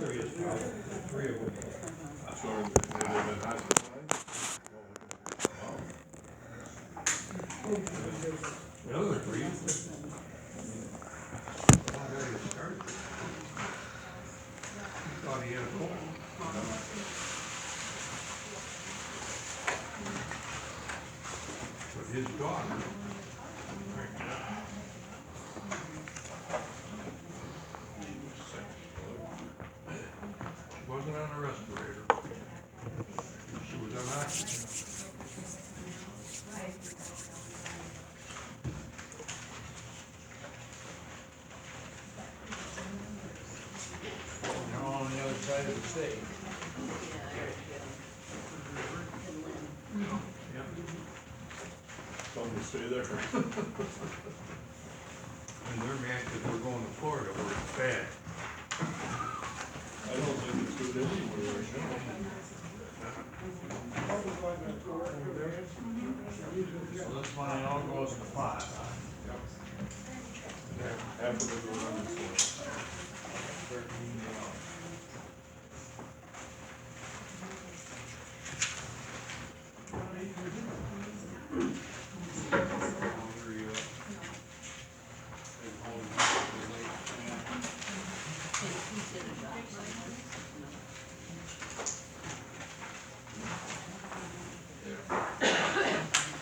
Three of them. So have they been hospitalized? The other three. Already started. Thought he had a cold. But his daughter. She wasn't on a respirator. She was on oxygen. They're all on the other side of the state. Yep. Tell them to stay there. And they're mad because we're going to Florida where it's bad. I don't think it's good anywhere right now. So this money all goes in the pot, huh? Half of it goes on the floor.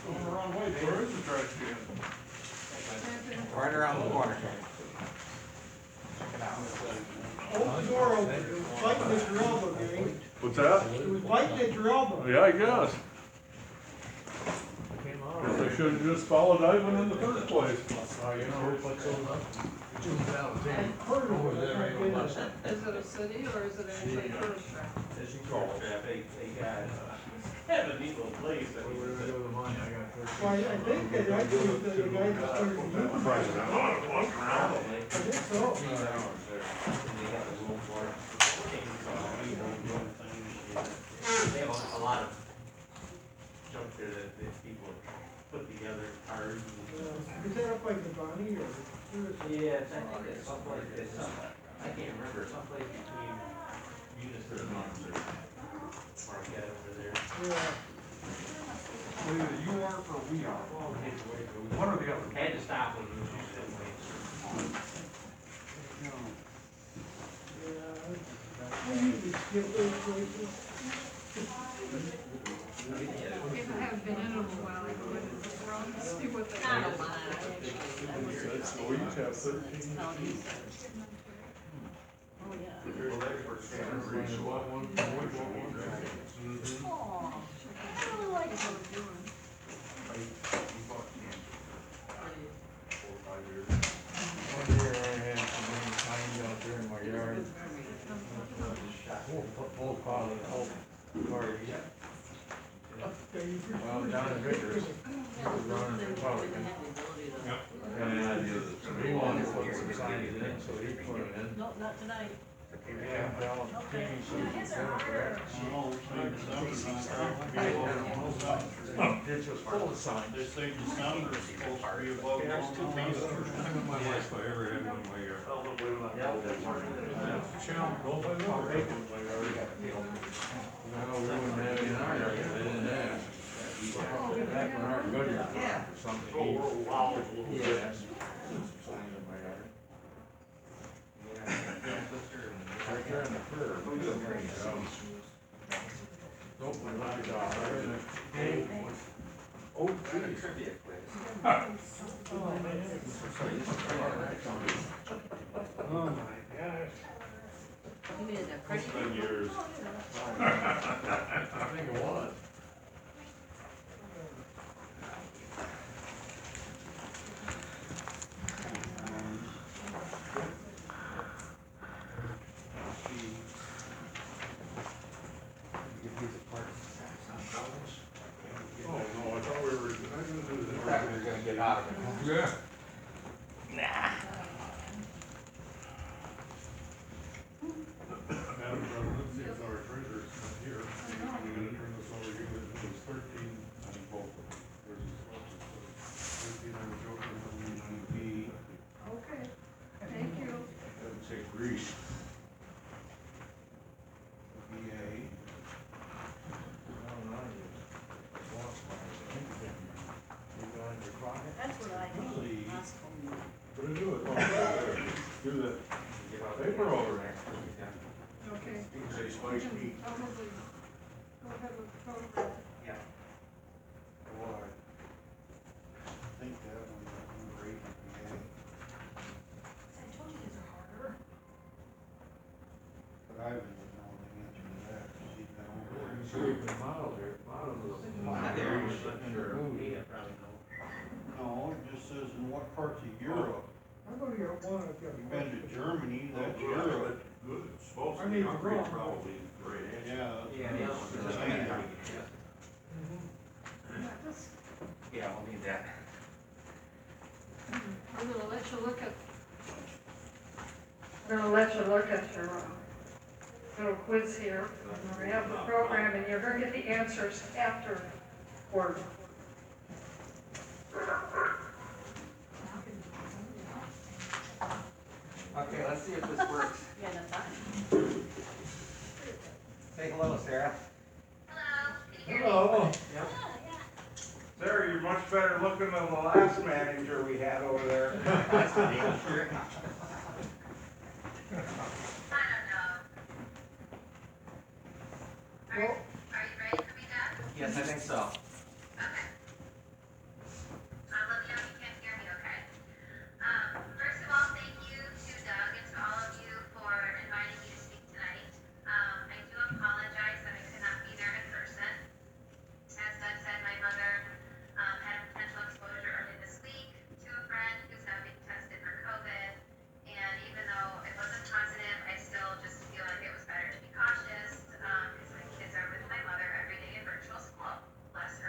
Going the wrong way, where is the trash can? Right around the corner. Open the door open, it was biting at your elbow, Gary. What's that? It was biting at your elbow. Yeah, I guess. Guess I should've just followed Ivan in the first place. Oh, you know who puts those up? June's out there. Heard of it, I can't get it. Is it a city or is it actually tourist trap? Have a neat little place that Where do I go with the money? I got Well, I think that actually the guy that started the movie. I think so. They have a lot of junk there that people put together, cars. Is that up like the Bonnie or? Yeah, I think it's someplace, I can't remember, someplace between Munis or Monster. Marquette over there. Yeah. Either you are or we are. One or the other. Had to stop when we was using that way. Yeah. I usually skip those places. I haven't been in them a while, I go into the front and see what they Not a have. lot, actually. So we each have 13. Oh, yeah. Well, that's for Everybody bought one, boy bought one. Aw, I like what I'm doing. One year I had some rain signs out there in my yard. Whole pile of old cars. Well, John Vickers, he was running Republican. And he wanted to put some signs in, so he put them in. Nope, not tonight. Yeah, well, TV shows Democrat. Ditch was full of signs. They say the sound is supposed to be above I'm ground. in my life, I ever had one in my yard. Challenge, go by the way. No, we wouldn't have any in our yard, they didn't ask. Back when our Goodyear farm or something, he had signs in my yard. Right there in the curb. Nope, we knocked it off. Right in the gate. Oh, geez. Oh, my gosh. You mean that pretty? It's been years. I think it was. Oh, no, I thought we were, I didn't do that. Thought we were gonna get out of it. Yeah. Madam President, since our treasurer is not here, we're gonna turn this over to you, it was 13 on both. There's a 13 on the Joker, and on the Okay, thank you. I would say Greece. We can probably go ahead with the program. Yeah. Boy, I think that one rate would be A, I told you these are harder. but I would know the answer to that, because he's been over there. Sure, the model here, model is. Yeah, probably no. No, it just says in what parts of Europe. I'm gonna get one, I've got a You've been to question. Germany, that's Yeah, Europe. but good, it's supposed I to mean, be, concrete's wrong. probably great answer. Yeah. Yeah, that's yeah. what they're saying. Mhm. Yeah, this, Yeah, we'll need that. I'm gonna let you look at, your little quiz here. We have the program and you're gonna get the answers afterward. Okay, let's see if this works. Yeah, that's fine. Say hello, Sarah. Hello. Sarah, you're much better looking than the last manager we had over there. Nice to meet you. Well, Are you ready for me, Doug? Yes, I think so. Okay. Let me know if you can't hear me, okay? First of all, thank you to Doug and to all of you for inviting me to speak tonight. I do apologize that I could not be there in person. As Doug said, my mother had a potential exposure early this week to a friend who's now being tested for COVID. And even though it wasn't positive, I still just feel like it was better to be cautious because my kids are with my mother every day in virtual school. Bless her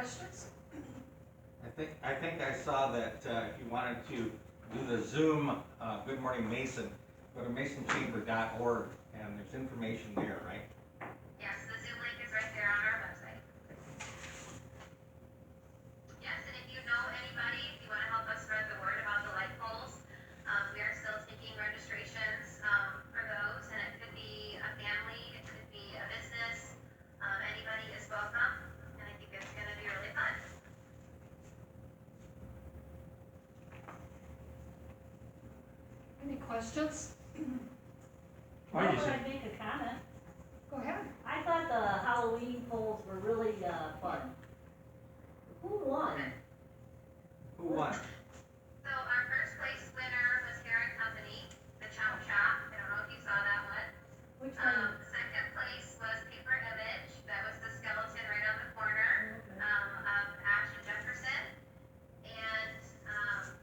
questions? I think I saw that, if you wanted to do the Zoom, Good Morning Mason, go to masonchamber.org, and there's information there, right? Yes, the Zoom link is right there on our website. Yes, and if you know anybody, if you want to help us spread the word about the light poles, we are still taking registrations for those, and it could be a family, it could be a business, anybody is welcome, and I think it's going to be really fun. Any questions? Why would I make a comment? Go ahead. I thought the Halloween polls were really, fun. Who won? Who won? So our first place winner was Hair and Company, the Chop Chop. I don't know if you saw that one. Which one? Second place was Paper Image. That was the skeleton right on the corner of Ash and Jefferson. And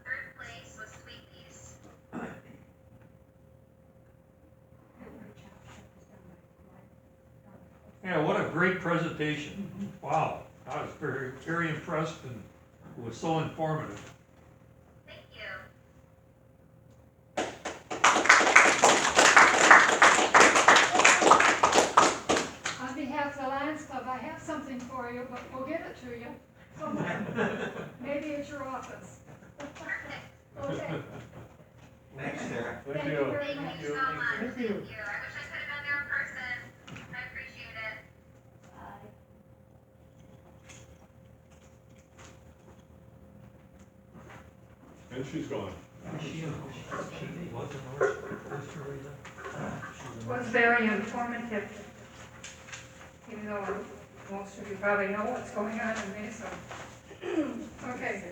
third place was Sweet Peas. Yeah, what a great presentation. Wow, I was very, very impressed and it was so informative. Thank you. On behalf of the Lions Club, I have something for you, but we'll give it to you somewhere. Maybe at your office. Okay. Thanks, Sarah. Thank you very Thank much. you so much. Thank Thank you. you. I wish I could have been there in person. I appreciate it. And she's gone. Was very informative, even though most of you probably know what's going on in Mesa. Okay,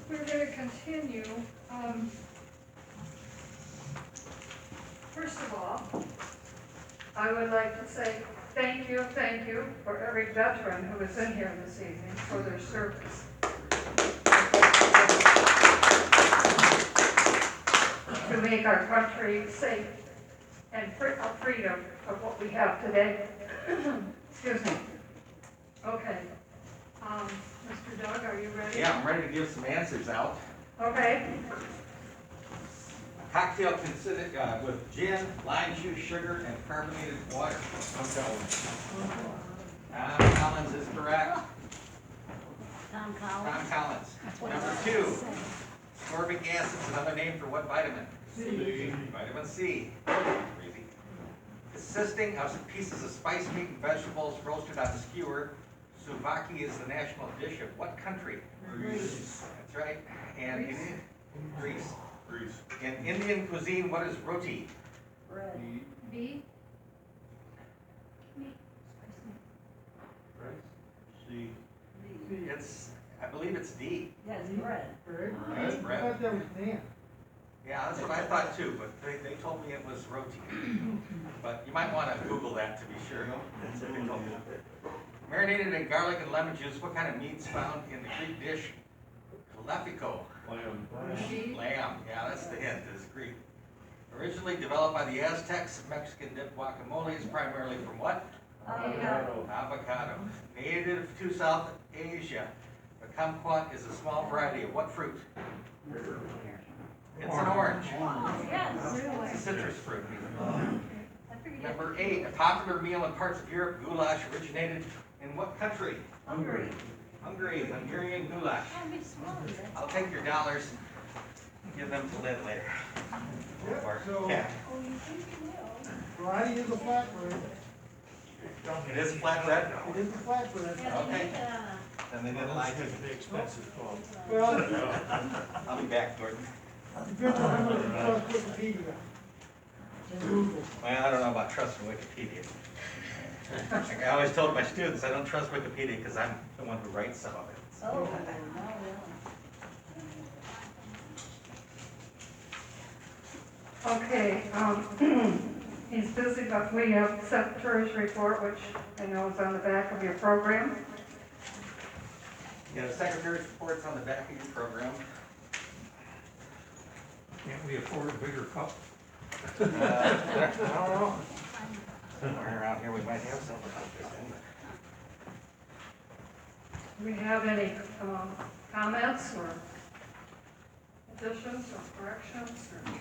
we're gonna continue. First of all, I would like to say thank you for every veteran who is in here this evening for their service. To make our country safe and freedom of what we have today. Excuse me. Okay. Mr. Doug, are you ready? Yeah, I'm ready to give some answers out. Okay. Cocktail consisted with gin, lime juice, sugar, and carbonated water. Tom Collins is correct. Tom Collins. Tom Collins. Number 2, ascorbic acid is another name for what vitamin? C. Vitamin C. Crazy. Consisting of pieces of spiced meat and vegetables roasted on a skewer, souvlaki is the national dish of what country? Greece. That's right. And in Greece. Greece. In Indian cuisine, what is roti? Bread. B? C. It's, I believe it's D. Yes, bread. It's bread. I thought that was Dan. Yeah, that's what I thought too, but they told me it was roti. But you might want to Google that to be sure. That's what they told me. Marinated in garlic and lemon juice, what kind of meat's found in the Greek dish? Lefico. Lamb. G? Lamb, yeah, that's the hint, is Greek. Originally developed by the Aztecs, Mexican dip guacamole is primarily from what? Avocado. Native to South Asia, the kumquat is a small variety of what fruit? It's an orange. Yes. It's a citrus fruit. Number 8, a popular meal in parts of Europe, goulash originated in what country? Hungry. Hungary, Hungarian goulash. I'll take your dollars and give them to Lynn later. Or so- Kat. Variety is a flatbread. It is flatbread? It is a flatbread. Okay. And they didn't like it. Well, I'll be back, Gordon. depends on how much you trust Wikipedia. And Google. Well, I don't know about trusting Wikipedia. Like I always told my students, I don't trust Wikipedia because I'm the one who writes some of it. Oh, no, really. Okay, he's busy, but we have Secretary's report, which I know is on the back of your program. Yeah, the secretary's report's on the back of your program. Can't we afford a bigger cup? I don't know. Somewhere around here we might have something about this. Do we have any comments or additions or corrections or?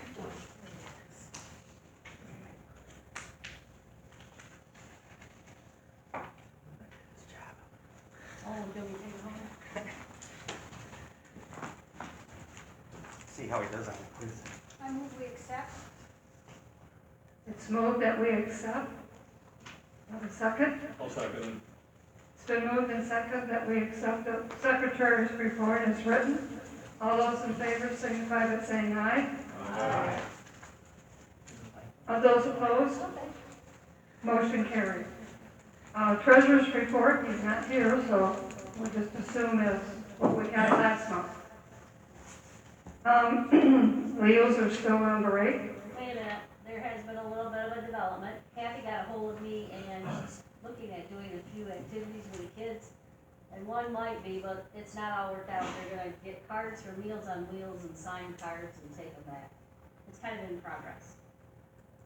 Oh, do we take it home? See how he does on the quiz. I move we accept. It's moved that we accept. Have a second? I'll second It's been moved and seconded that we accept the secretary's report as written. All those in favor signify by saying aye. it. Of those opposed, motion carried. Treasurer's report, he's not here, so we'll just assume is what we had last month. Leos are still on break. Wait a minute, there has been a little bit of a development. Kathy got a hold of me and she's looking at doing a few activities with the kids. And one might be, but it's not all worked out. They're gonna get cards for Meals on Wheels and sign cards and take them back. It's kind of in progress.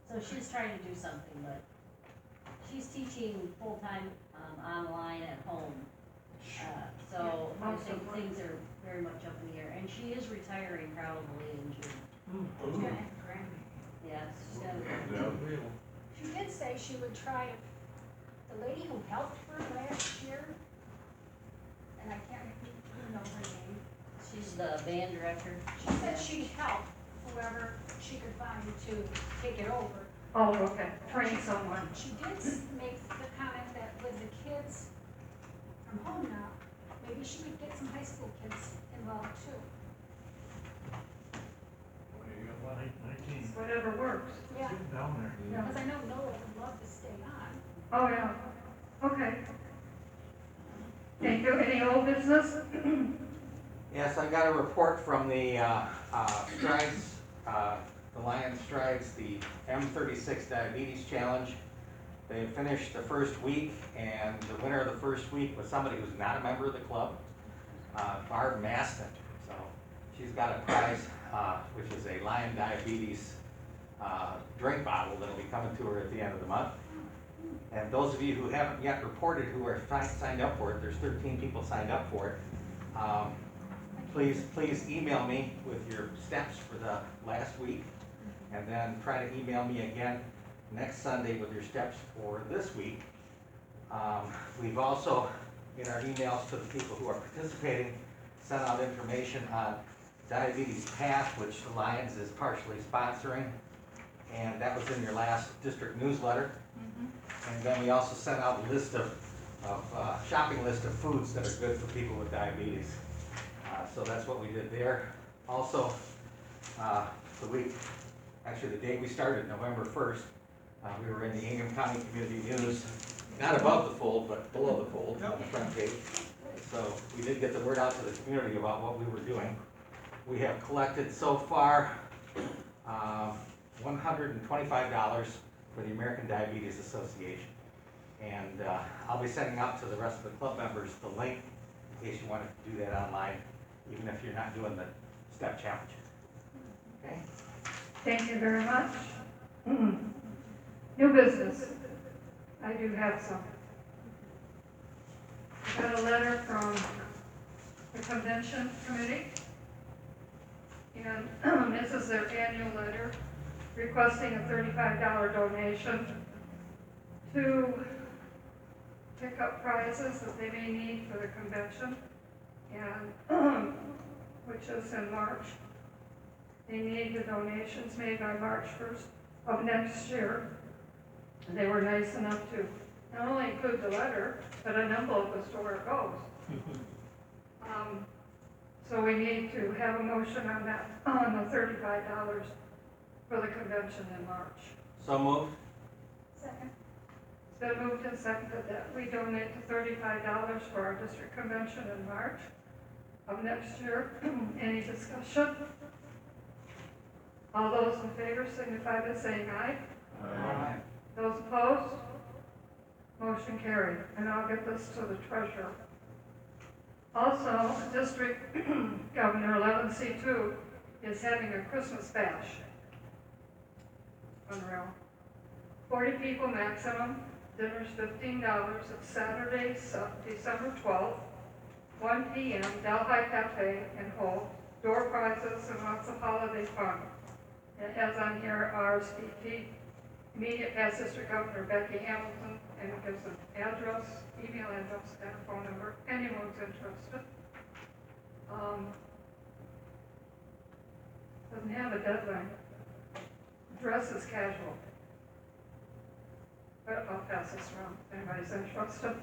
So she's trying to do something, but she's teaching full-time, online at home. So I think things are very much up in the air. And she is retiring probably in June. Yeah, she's gonna. She did say she would try it. The lady who helped her last year, and I can't remember her name, She's the band director. she said she'd help whoever she could find to take it over. Oh, okay, train someone. She did make the comment that with the kids from home now, maybe she could get some high school kids involved too. You got about 19 Whatever works. Yeah, down there. Yeah. because I know Noah would love to stay on. Oh, yeah. Okay. Thank you. Any old business? Yes, I got a report from the Strides, the Lions Strides, the M36 Diabetes Challenge. They finished the first week, and the winner of the first week was somebody who's not a member of the club, Barb Maston. So she's got a prize, which is a Lion Diabetes drink bottle that'll be coming to her at the end of the month. And those of you who haven't yet reported who are signed up for it, there's 13 people signed up for it. Please email me with your steps for the last week, and then try to email me again next Sunday with your steps for this week. We've also, in our emails to the people who are participating, sent out information on Diabetes Path, which the Lions is partially sponsoring, and that was in your last district newsletter. And then we also sent out a list of shopping list of foods that are good for people with diabetes. So that's what we did there. Also, the day we started, November 1st, we were in the Ingham County Community News, not above the fold, but below the fold, on the front page. So we did get the word out to the community about what we were doing. We have collected so far $125 for the American Diabetes Association. And I'll be sending out to the rest of the club members the link in case you want to do that online, even if you're not doing the step challenge. Okay? Thank you very much. New business. I do have some. I got a letter from the convention committee. And this is their annual letter requesting a $35 donation to pick up prizes that they may need for the convention, and which is in March. They need the donations made by March 1st of next year. They were nice enough to not only include the letter, but an envelope as to where it goes. So we need to have a motion on that, on the $35 for the convention in March. So moved. Second. It's been moved and seconded that we donate the $35 for our district convention in March of next year. Any discussion? All those in favor signify by saying aye. Aye. Those opposed? Motion carried, and I'll get this to the treasurer. Also, District Governor 11C2 is having a Christmas bash. Unreal. 40 people maximum, dinner's $15. It's Saturday, December 12th, 1 p.m., Delhi Cafe in Holt, door prizes and lots of holiday fun. It has on here RSVP, immediate past District Governor Becky Hamilton, and it gives an address, email address, and a phone number, anyone's interested. Doesn't have a deadline. Dress is casual. But I'll pass this around if anybody's interested.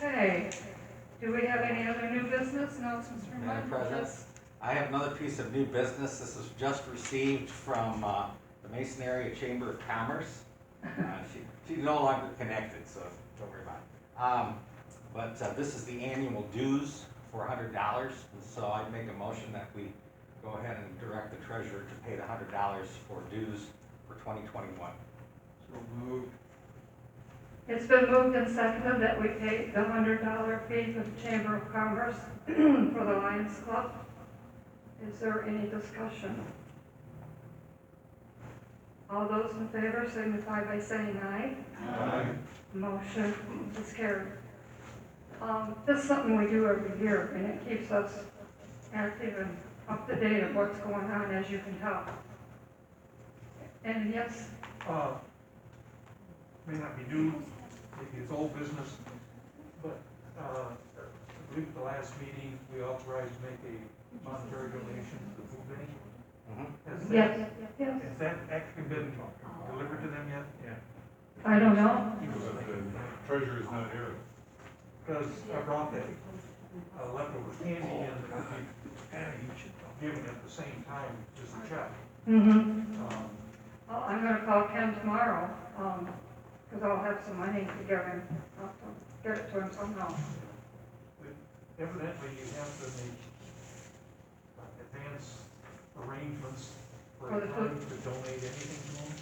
Okay, do we have any other new business announcements from Madam Mike? President, I have another piece of new business. This was just received from the Mason Area Chamber of Commerce. She's no longer connected, so don't worry about it. But this is the annual dues for $100, and so I'd make a motion that we go ahead and direct the treasurer to pay the $100 for dues for 2021. So moved. It's been moved and seconded that we pay the $100 fee to the Chamber of Commerce for the Lions Club. Is there any discussion? All those in favor signify by saying aye. Aye. Motion is carried. This is something we do every year, and it keeps us active and up to date of what's going on, as you can tell. And yes, May not be new, maybe it's old business, but, I believe at the last meeting, we authorized to make a monetary donation to the food bank. Has that- yes, yes. Has that actually been delivered to them yet? Yeah. I don't know. The treasurer's not here. Because I brought that leftover candy in that would be given at the same time as the check. Mm-hmm. Well, I'm gonna call Ken tomorrow, because I'll have some money to give him. I'll have to get it to him somehow. Evidently, you have to make advance arrangements for For a the time food. to donate anything to them.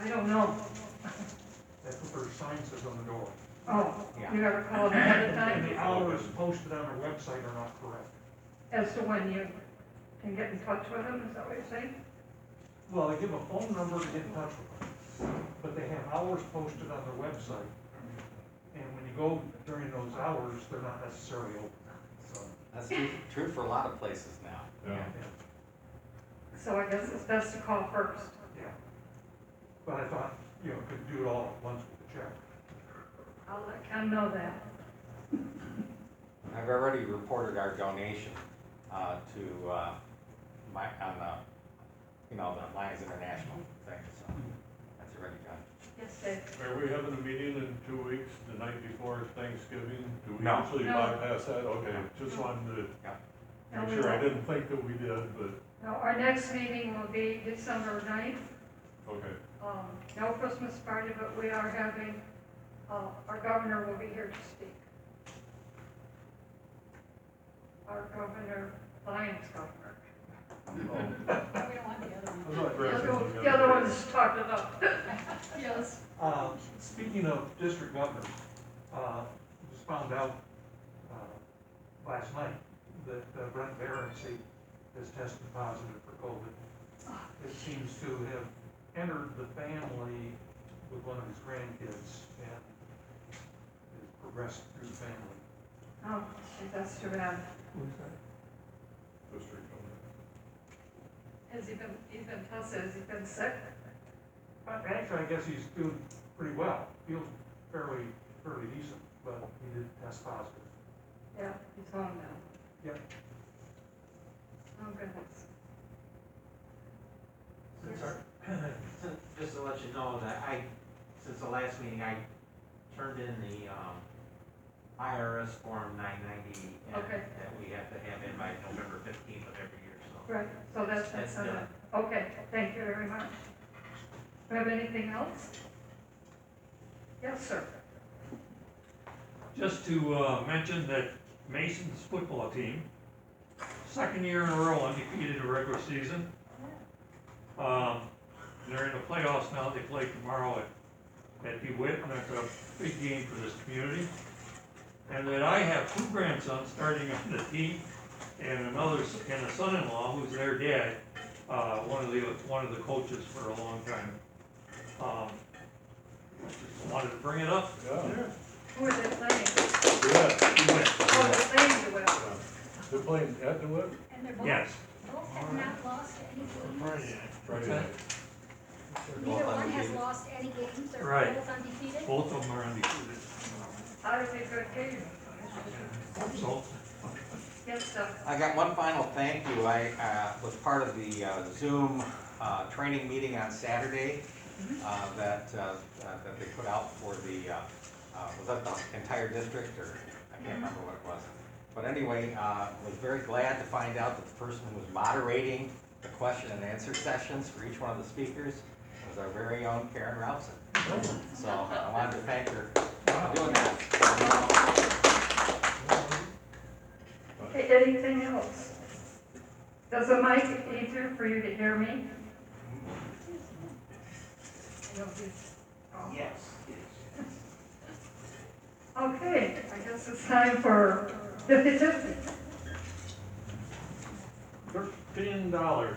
I don't know. That's what their sign says on the door. Oh, Yeah. you gotta call him ahead of And the time hours posted on their website are not correct. as to when you can get in touch with him, is that what you're saying? Well, they give a phone number to get in touch with them, but they have hours posted on their website. And when you go during those hours, they're not necessarily open, so. That's true for a lot of places now. Yeah. So I guess it's best to call first. Yeah. But I thought, could do it all at once with the check. I'll let Ken know that. I've already reported our donation to the Lions International thing, so that's already done. Yes, Dave. Are we having a meeting in 2 weeks, the night before Thanksgiving? Do we No. usually No. bypass that? Okay, just wanted to No, make we sure. I won't. didn't think that we did, but, No, our next meeting will be December 9th. okay. No Christmas party, but we are having, our governor will be here to speak. Our governor, Lions governor. We don't want the other one. I'm not The dressing other- like the other that. one's talked about. Yes. Speaking of district governors, just found out, last night that Brent Barency has tested positive for COVID. It seems to have entered the family with one of his grandkids and has progressed through the family. Oh, gee, that's too bad. District governor. Has he been tested, has he been sick? But actually, I guess he's doing pretty well, feels fairly decent, but he did test positive. Yeah, he's home now. Yep. Oh, goodness. Just to let you know that since the last meeting, I turned in the, IRS form 990. Okay. That we have to have in by November 15th of every year, so. Right, so that's That's done. done. Okay, thank you very much. Do you have anything else? Yes, sir. Just to mention that Mason's football team, second year in a row undefeated in the regular season. They're in the playoffs now. They play tomorrow at DeWitt, and that's a big game for this community. And that I have two grandsons starting on the team, and a son-in-law who's their dad, one of the coaches for a long time. Just wanted to bring it up. Yeah. Who are they playing? Yeah, Oh, they're playing the West. they're playing at the Web And they're Yes. both have not lost any games. Friday night. Neither one has lost any games, they're Right. both undefeated. Both of them are undefeated. How did they good game? Hope so. Yes, sir. I got one final thank you. I was part of the Zoom training meeting on Saturday that they put out for the, was that the entire district, or I can't remember what it was. But anyway, was very glad to find out that the person who was moderating the question and answer sessions for each one of the speakers was our very own Karen Rousing. So I wanted to thank her for doing that. Okay, anything else? Does the mic easier for you to hear me? Yes. Okay, I guess it's time for 50/50. $13.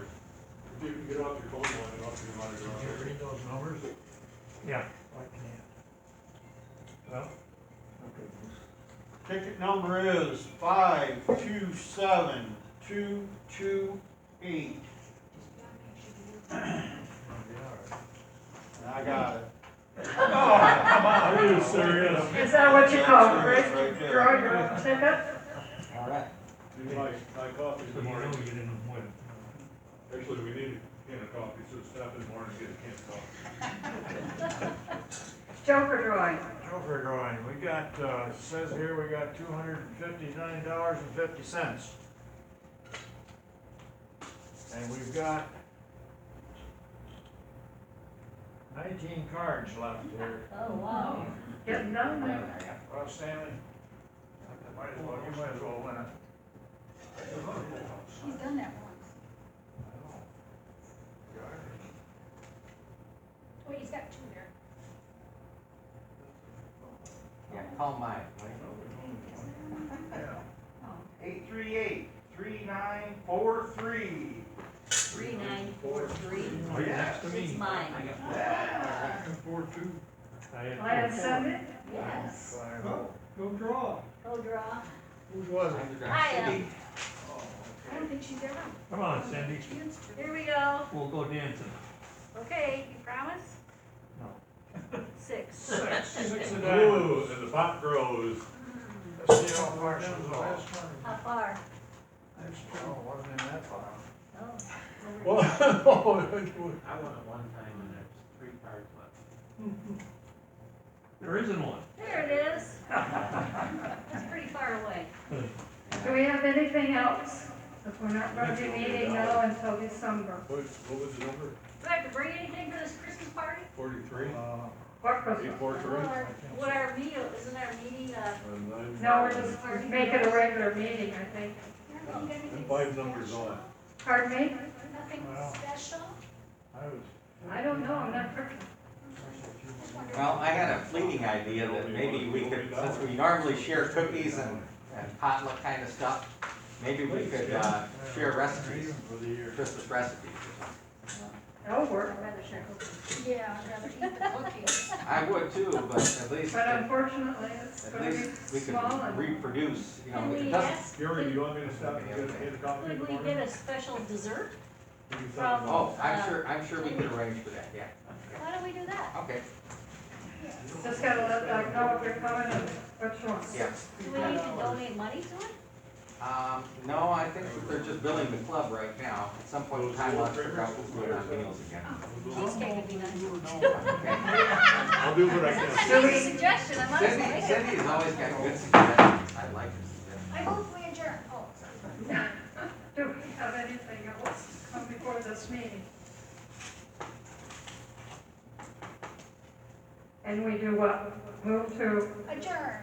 If you can get off your phone line and off your monitor. Can you read those numbers? Yeah. I can't. Well, Ticket number is 527228. I got it. Are you serious? Is that what you call it, That's Rick? right there. Draw your ticket? All right. My coffee so in the you know morning. you didn't win. Actually, we need a can of coffee, so stop in the morning and get a can of coffee. Joker drawing. Joker drawing, we got, says here we got $259.50. And we've got 19 cards left here. Oh, wow. Getting done there. Well, Stanley, you might as well win it. He's done that once. Well, he's got two there. Yeah, call mine. Oh. 838-3943. 3943. Oh, you're next to me. It's mine. 4-2. I had I had 7. Yes. Go draw. Go draw. Whose was it? I am. I don't think she's ever. Come on, Cindy. She used to. Here we go. We'll go dancing. Okay, you promise? No. 6. Six of Ooh, diamonds. and the pot grows. Let's see how far she was off. How far? Oh, wasn't in that far. Oh. Well, I won it one time and there's 3 cards left. There isn't one. There it is. That's pretty far away. Do we have anything else? If we're not going to be meeting now until December. What was the number? Do I have to bring anything for this Christmas party? 43? What Christmas? 843? What our meal, isn't our meeting, No, we're just making a regular meeting, I think. And 5 numbers on. Pardon me? Nothing special? I don't know, I'm not cooking. Well, I had a fleeting idea that maybe we could, since we normally share cookies and potluck kind of stuff, maybe we could share recipes, Christmas recipes or something. That'll work. I'd rather share cookies. Yeah, I'd rather eat the cookies. I would too, but at least, But unfortunately, it's at going to least we be could small and. reproduce, you know, Can it we doesn't. ask, Gary, do you want me to stop and get a can of coffee in the could we morning? get a special dessert? Can you from- stop? Oh, I'm sure we can arrange for that, yeah. Why don't we do that? Okay, Just gotta let Doug know if you're coming and what you want. yeah. Do we need to donate money to it? No, I think that they're just building the club right now. At some point in time, we'll have to figure out who's going on meals again. Cheesecake would be nice. I'll do what I can. That's a good suggestion, I might as well make it. Cindy has always got good suggestions. I like her suggestions. I hope we adjourn. Oh, sorry. Do we have anything else come before this meeting? And we do what? Move to, Adjourn.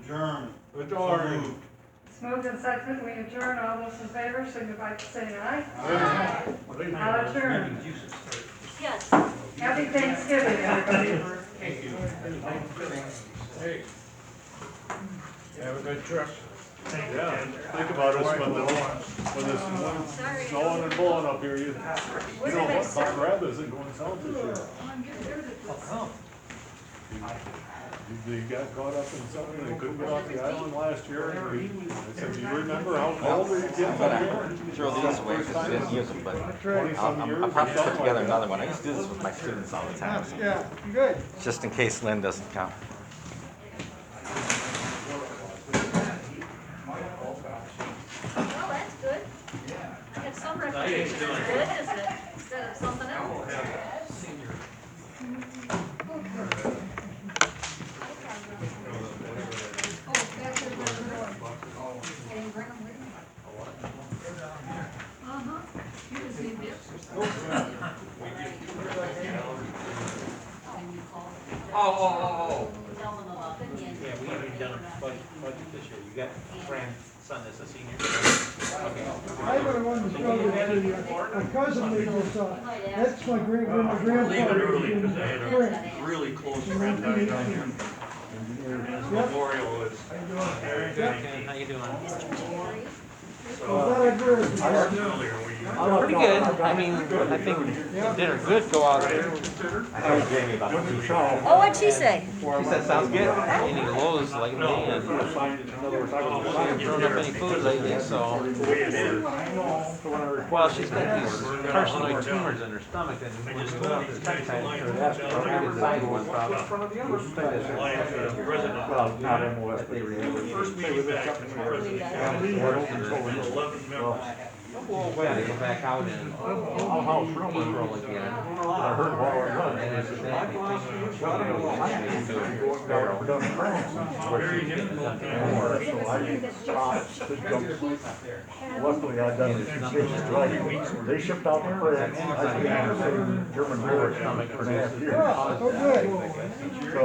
Adjourn. Adjourn. it's moved and seconded, we adjourn, all those in favor, signify by saying aye. Aye. I'll adjourn. Meetings used to start. Yes. Happy Thanksgiving, everybody. Thank you. Hey. Have a good trip. Yeah, think about us when this Sorry. snowing and blowing up here, you know what, Bob Rabb isn't going south this year. How come? They got caught up in something, they couldn't get off the island last year, and I said, do you remember how cold it gets up here? Throw these away because we didn't use them, but Twenty-some years I'll or probably put something together like that. another one. I used to do this with my students all the time, Yeah, good. just in case Lynn doesn't come. Well, that's good. I have some recreation. It's good, isn't it? Instead of something else. Oh, that's a good one. And bring 'em with you. Uh-huh. You just need this. Tell them about the end. Yeah, we haven't done a budget this year. You got grandson that's a senior? I would have wanted to show this to you. My cousin made this, that's my great, when my grandfather. Leave it early, because I had a Spring. really close friend die down here. His memorial is. How you doing? Was that a good? Earlier, Pretty good. I mean, I think dinner good. Go out there. I heard Jamie about the TV. Oh, what'd she say? She said, sounds good. Any Lowe's like me, and she hasn't thrown up any food lately, so. Well, she's got these carcinoid tumors in her stomach, and when you go out this time, side one problem. Well, not MOS, but first meeting back in prison. 11 members. We gotta go back out and I'll house roll again. I heard while I was running. And it's exactly We're done in France. Very difficult. So I stopped to jump. Luckily, I done business right. They shipped out the France. I've been in the same German war stomach for 2.5 years. Oh, good. So,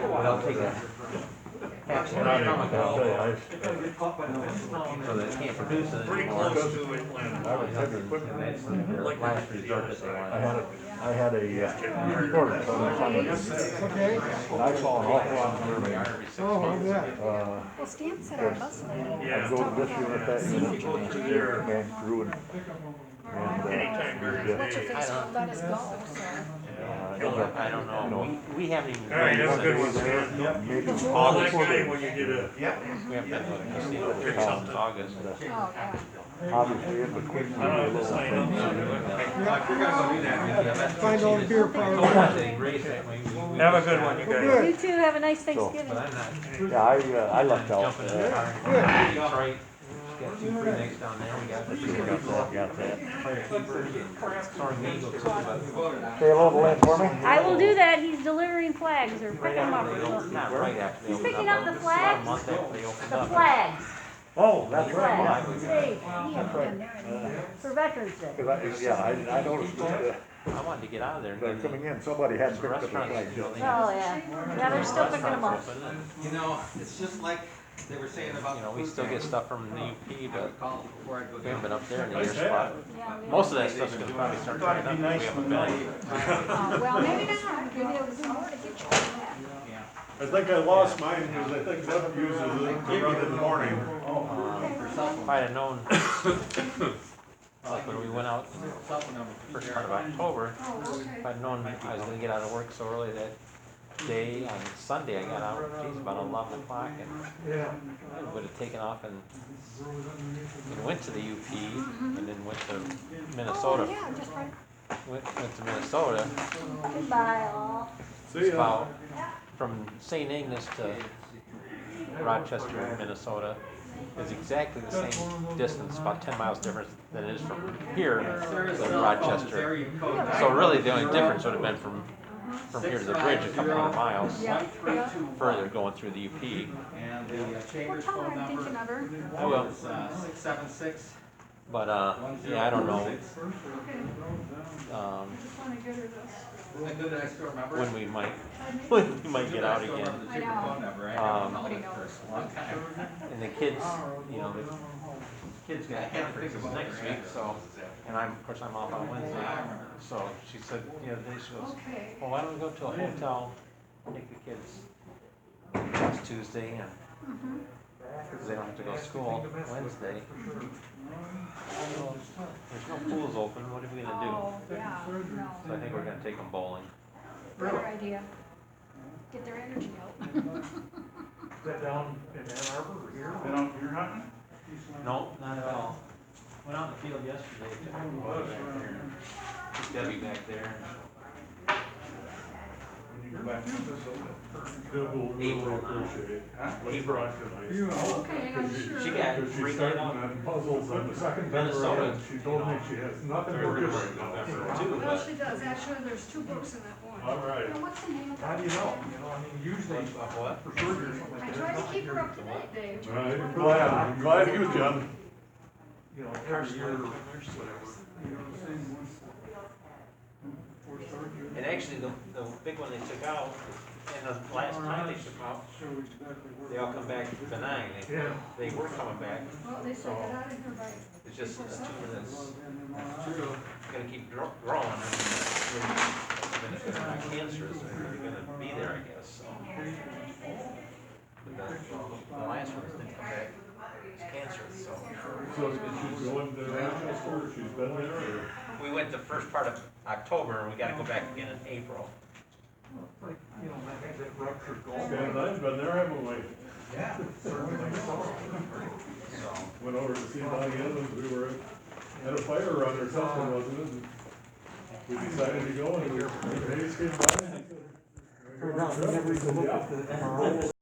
But I'll take a half and I stomach I'll tell you, out, I so that it can't produce it Pretty anymore. close to Atlanta. I was heavy And equipment. that's their last resort that they want. I had a report on it. Okay. And I saw an awful lot of Germany. Oh, yeah. Well, Stan said our bus lady. I go to this unit, that unit, and through and. Anytime during What's your face will let us go, so. I don't know, we haven't even. All right, have a good one, Stan. Yep, maybe. Call that guy when you get a. We haven't been looking to see what it comes in August. Oh, yeah. Obviously, in between. I don't have to sign up. Find all the beer powder. Have a good one, you guys. Good. You too, have a nice Thanksgiving. But I'm not Yeah, I left out. jumping in the car. Good. Detroit, got 2 Phoenix down there, we got that. fire keepers, Soaring Eagle too, but Say hello to Lynn for me. I will do that, he's delivering flags or right picking them up. after they opened, not right after they He's opened picking up, up the but flags? about a month after they opened The up. flags, Oh, that's right. flags, hey, for Veterans Day. Cause I noticed that, I wanted to get out of there, and they're then coming in, somebody hadn't the picked up the restaurants, flag you know, yet. they Oh, yeah, yeah, they're still picking them up. restaurants open, and, You know, it's just like they were saying about. you know, we still get stuff from the UP, but Call before I go we down. haven't been up there in a year spot. Most of that stuff's gonna probably start drying up, but we haven't been. Well, maybe not, maybe it'll be more to get you back. I think I lost mine, because I think Doug uses it to run in the morning. If I'd have known, like when we went out first part of October, if I'd known I was gonna get out of work so early that day, on Sunday I got out, geez, about 11 o'clock, and I would have taken off and went to the UP, and then went to Minnesota. Oh, yeah, just right. Went to Minnesota, Goodbye all. See it's ya. about from St. Ignace to Rochester, Minnesota, is exactly the same distance, about 10 miles difference than it is from here to Rochester. So really, the only difference would have been from here to the bridge, a couple hundred miles Yeah, yeah. further going through the UP. And the Well, chamber's tell her phone I'm thinking number of her. I will. is 676. But, yeah, I don't know, Okay, just wanna get her this. Who did I still remember? when we might get out again. I know. Nobody knows. And the kids, you know, the kids got conferences next week, so, and of course, I'm off on Wednesday. So she said, the other day, she goes, Okay. well, why don't we go to a hotel, take the kids last Tuesday, and, because they don't have to go to school Wednesday. Well, there's no pools open, what are we gonna do? Oh, yeah, no. So I think we're gonna take them bowling. better idea. Get their energy out. Is that down in Ann Arbor or here? You're hunting? No, not at all. Went out in the field yesterday. Debbie back there. April now. April. Okay, I'm sure. She got three night on puzzles on the second Minnesota. She told me she has nothing for Two, Well, but she does, actually, there's 2 books in that one. All right. Now, what's the name of How that? do you know? You know, I mean, usually what? for surgery or something I like try that. to keep her up to date, Dave. I'm glad you done. You know, every year, whatever. And actually, the big one they took out, and the last time they took out, they all come back benign. Yeah. They were coming back. Well, they said get out of here by. It's just a tumor that's gonna keep growing, and if it's not cancerous, they're gonna be there, I guess, so. But the last one didn't come back, it's cancerous, so. So she's going to Manchester, she's been there, or? We went the first part of October, and we gotta go back again in April. Like, you know, I had that ruptured Stan and gallbladder. I've been there, haven't we? Yeah. Certainly so. Went over to see Donnie Evans, we were at a fire run or something, wasn't it? And we decided to go, and Hayes came by, and he said, Turned out he never even looked at the MRI.